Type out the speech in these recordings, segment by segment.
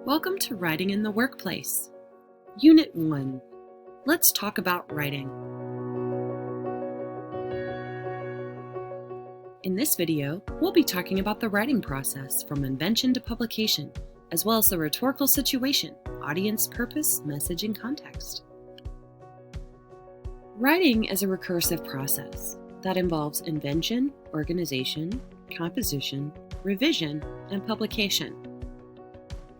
Welcome to Writing in the Workplace. Unit 1. Let's talk about writing. In this video, we'll be talking about the writing process from invention to publication, as well as the rhetorical situation, audience purpose, message, and context. Writing is a recursive process that involves invention, organization, composition, revision, and publication.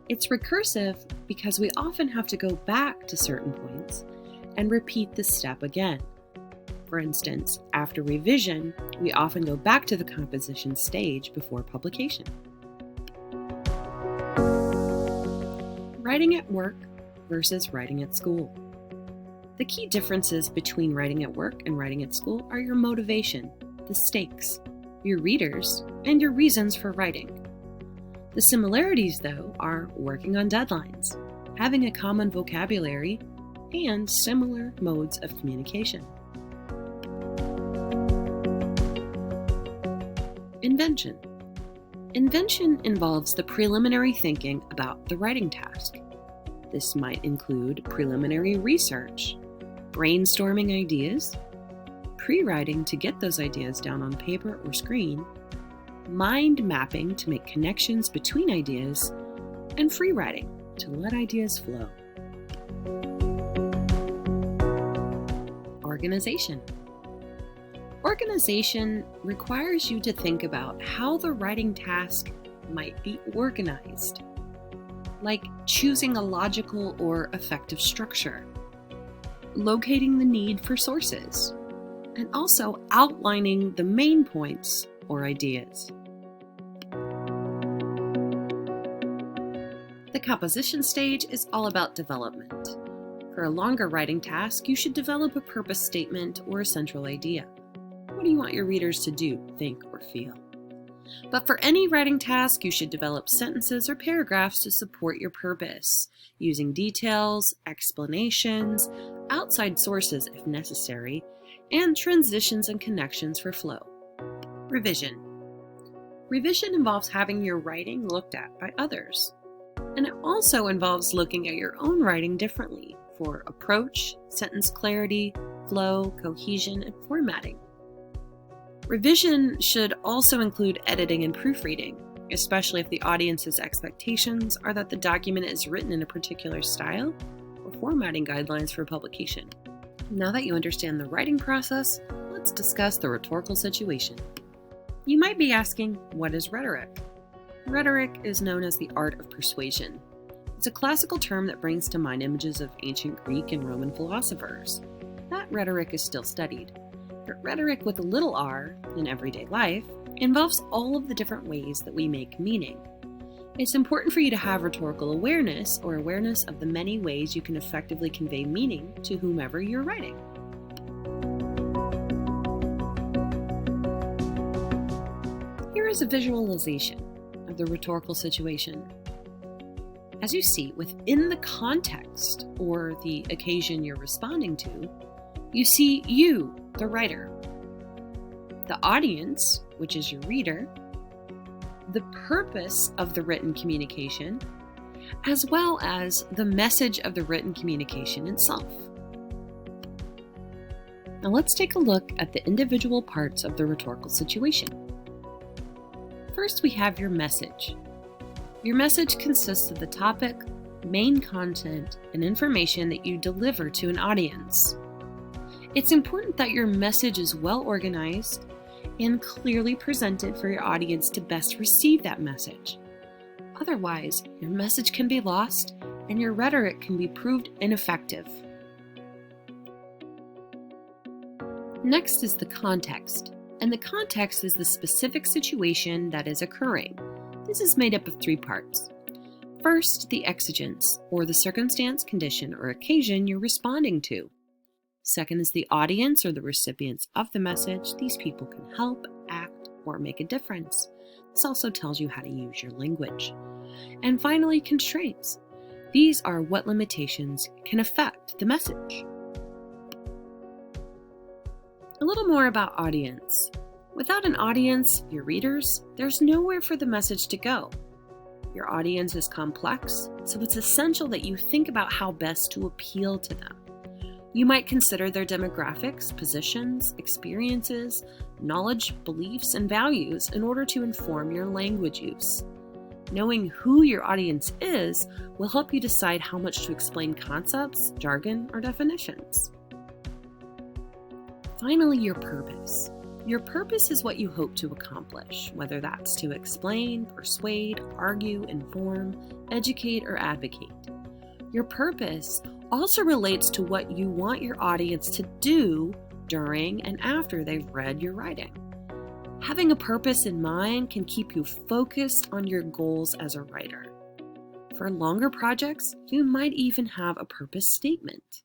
It's recursive because we often have to go back to certain points and repeat the step again. For instance, after revision, we often go back to the composition stage before publication. Writing at work versus writing at school. The key differences between writing at work and writing at school are your motivation, the stakes, your readers, and your reasons for writing. The similarities, though, are working on deadlines, having a common vocabulary, and similar modes of communication. Invention. Invention involves the preliminary thinking about the writing task. This might include preliminary research, brainstorming ideas, pre-writing to get those ideas down on paper or screen, mind mapping to make connections between ideas, and free writing to let ideas flow. Organization. Organization requires you to think about how the writing task might be organized, like choosing a logical or effective structure, locating the need for sources, and also outlining the main points or ideas. The composition stage is all about development. For a longer writing task, you should develop a purpose statement or a central idea. What do you want your readers to do, think, or feel? But for any writing task, you should develop sentences or paragraphs to support your purpose, using details, explanations, outside sources if necessary, and transitions and connections for flow. Revision. Revision involves having your writing looked at by others. And it also involves looking at your own writing differently for approach, sentence clarity, flow, cohesion, and formatting. Revision should also include editing and proofreading, especially if the audience's expectations are that the document is written in a particular style or formatting guidelines for publication. Now that you understand the writing process, let's discuss the rhetorical situation. You might be asking, what is rhetoric? Rhetoric is known as the art of persuasion. It's a classical term that brings to mind images of ancient Greek and Roman philosophers. That rhetoric is still studied. But rhetoric with a little r in everyday life involves all of the different ways that we make meaning. It's important for you to have rhetorical awareness or awareness of the many ways you can effectively convey meaning to whomever you're writing. Here is a visualization of the rhetorical situation. As you see, within the context or the occasion you're responding to, you see you, the writer, the audience, which is your reader, the purpose of the written communication, as well as the message of the written communication itself. Now let's take a look at the individual parts of the rhetorical situation. First, we have your message. Your message consists of the topic, main content, and information that you deliver to an audience. It's important that your message is well organized and clearly presented for your audience to best receive that message. Otherwise, your message can be lost and your rhetoric can be proved ineffective. Next is the context. And the context is the specific situation that is occurring. This is made up of 3 parts. First, the exigence, or the circumstance, condition, or occasion you're responding to. Second is the audience, or the recipients of the message. These people can help, act, or make a difference. This also tells you how to use your language. And finally, constraints. These are what limitations can affect the message. A little more about audience. Without an audience, your readers, there's nowhere for the message to go. Your audience is complex, so it's essential that you think about how best to appeal to them. You might consider their demographics, positions, experiences, knowledge, beliefs, and values in order to inform your language use. Knowing who your audience is will help you decide how much to explain concepts, jargon, or definitions. Finally, your purpose. Your purpose is what you hope to accomplish, whether that's to explain, persuade, argue, inform, educate, or advocate. Your purpose also relates to what you want your audience to do during and after they've read your writing. Having a purpose in mind can keep you focused on your goals as a writer. For longer projects, you might even have a purpose statement.